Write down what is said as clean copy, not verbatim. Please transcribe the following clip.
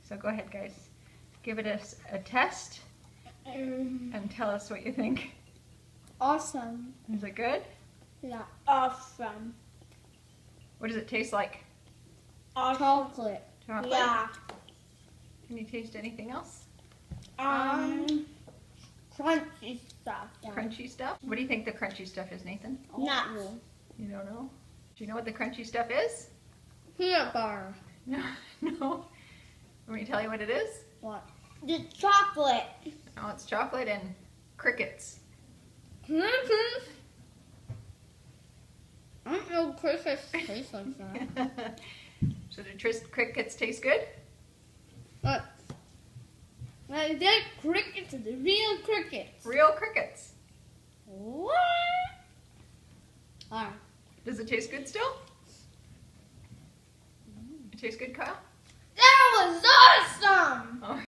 So go ahead, guys. Give it a test and tell us what you think. Awesome. Is it good? Yeah, awesome. What does it taste like? Awesome. Chocolate. Chocolate? Yeah. Can you taste anything else? Crunchy stuff. Yeah. Crunchy stuff? What do you think the crunchy stuff is, Nathan? Nuts. You don't know? Do you know what the crunchy stuff is? Peanut butter. No. No. Want me to tell you what it is? What? The chocolate. Oh, it's chocolate and crickets. I don't know crickets taste like that. So do crickets taste good? But they're crickets, the real crickets. Real crickets. What? Alright. Does it taste good still? It tastes good, Kyle?